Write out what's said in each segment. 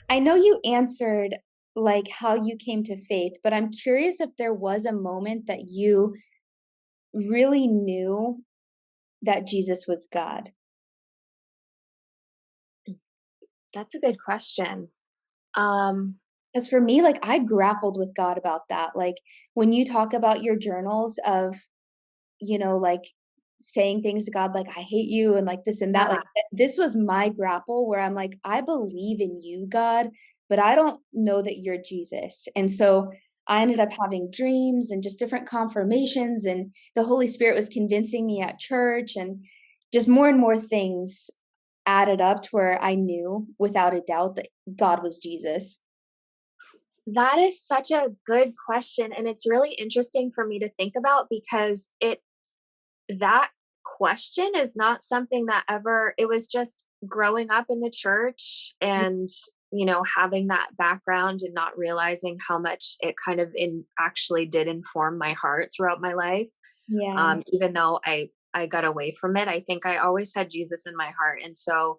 I know you answered like how you came to faith, but I'm curious if there was a moment that you really knew that Jesus was God. That's a good question. Um, Because for me, like I grappled with God about that. Like when you talk about your journals of, like saying things to God, like I hate you and like this and that, yeah, like this was my grapple where I'm like, I believe in you, God, but I don't know that you're Jesus. And so I ended up having dreams and just different confirmations, and the Holy Spirit was convincing me at church, and just more and more things added up to where I knew without a doubt that God was Jesus. that is such a good question, and it's really interesting for me to think about because it that question is not something that ever it was just growing up in the church and having that background and not realizing how much it kind of in actually did inform my heart throughout my life. Yeah. Even though I got away from it, I think I always had Jesus in my heart. And so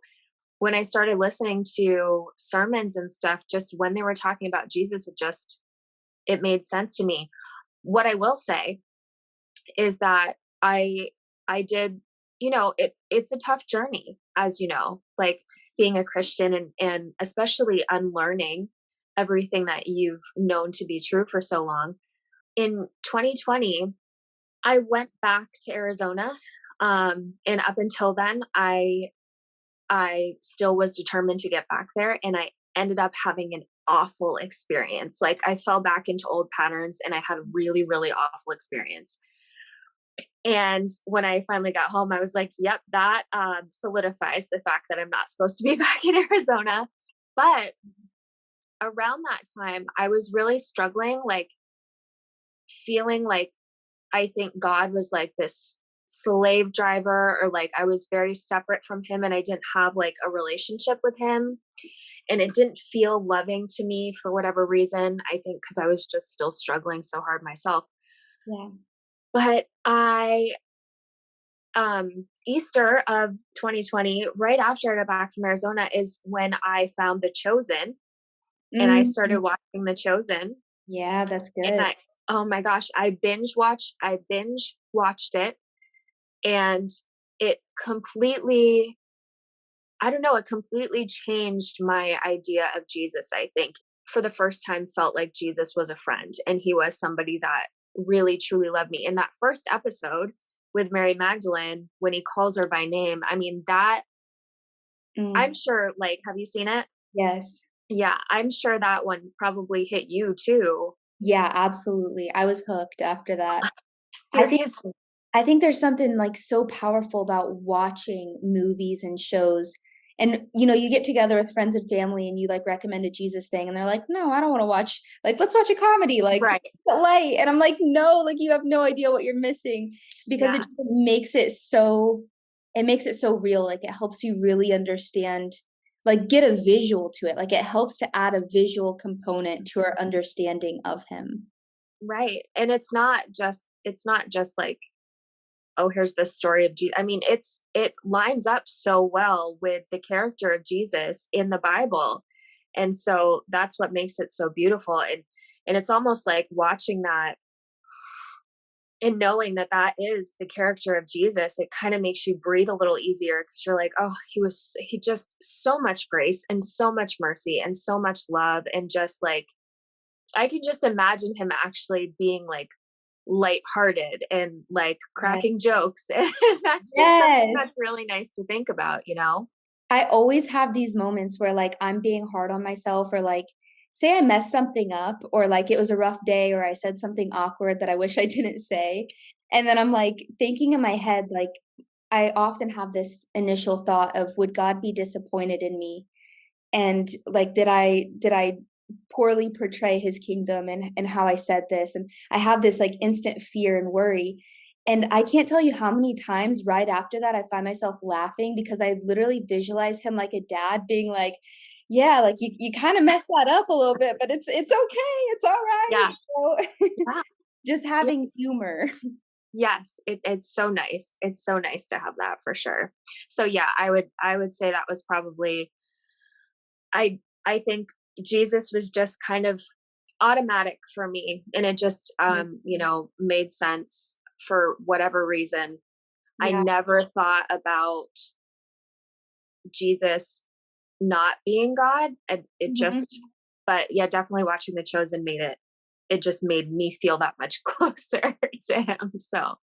when I started listening to sermons and stuff, just when they were talking about Jesus, it made sense to me. What I will say is that I did, it's a tough journey, as you know, like being a Christian and especially unlearning everything that you've known to be true for so long. In 2020, I went back to Arizona. And up until then, I still was determined to get back there, and I ended up having an awful experience. Like I fell back into old patterns, and I had a really, really awful experience. And when I finally got home, I was like, "Yep, that solidifies the fact that I'm not supposed to be back in Arizona." But around that time, I was really struggling, like feeling like I think God was like this slave driver, or like I was very separate from him and I didn't have like a relationship with him. And it didn't feel loving to me for whatever reason. I think because I was just still struggling so hard myself. Yeah. But Easter of 2020, right after I got back from Arizona, is when I found The Chosen and I Mm. started watching The Chosen. Yeah, that's And good. oh my gosh, I binge watched it, and it completely I don't know, it completely changed my idea of Jesus, I think. For the first time felt like Jesus was a friend and he was somebody that really truly loved me. In that first episode with Mary Magdalene, when he calls her by name, I mean that I'm Mm. sure, like, have you seen it? Yes. Yeah, I'm sure that one probably hit you too. Yeah, absolutely. I was hooked after that. I think Seriously. I think there's something, like, so powerful about watching movies and shows, and, you get together with friends and family and you, like, recommend a Jesus thing, and they're like, "No, I don't wanna watch, like, let's watch a comedy, like, Right. light," and I'm like, "No, like, you have no idea what you're missing," because it Yeah. just makes it so real, like, it helps you really understand, like, get a visual to it, like, it helps to add a visual component to our understanding of him. Right. And it's not just like, oh, here's the story of Jesus. I mean, it lines up so well with the character of Jesus in the Bible. And so that's what makes it so beautiful. And it's almost like watching that and knowing that that is the character of Jesus, it kind of makes you breathe a little easier because you're like, oh, he just so much grace and so much mercy and so much love. And just like, I can just imagine him actually being like lighthearted and like Yeah. cracking jokes. And that's just something that's Yes. really nice to think about, you know? I always have these moments where, like, I'm being hard on myself, or, like, say I messed something up, or, like, it was a rough day, or I said something awkward that I wish I didn't say, and then I'm, like, thinking in my head, like, I often have this initial thought of, "Would God be disappointed in me?" And, like, did I poorly portray his kingdom and how I said this? And I have this, like, instant fear and worry, and I can't tell you how many times right after that I find myself laughing because I literally visualize him like a dad being like, "Yeah, like, you kinda messed that up a little bit, but it's okay, it's Yeah. alright." So, Yeah. just Yeah. having humor. Yes. It's so nice. It's so nice to have that for sure. So yeah, I would say that was probably I think Jesus was just kind of automatic for me, and it just, made sense for whatever reason. I Yeah. never thought about Jesus not being God, and it Mhm. just but yeah, definitely watching The Chosen it just made me feel that much closer to him, so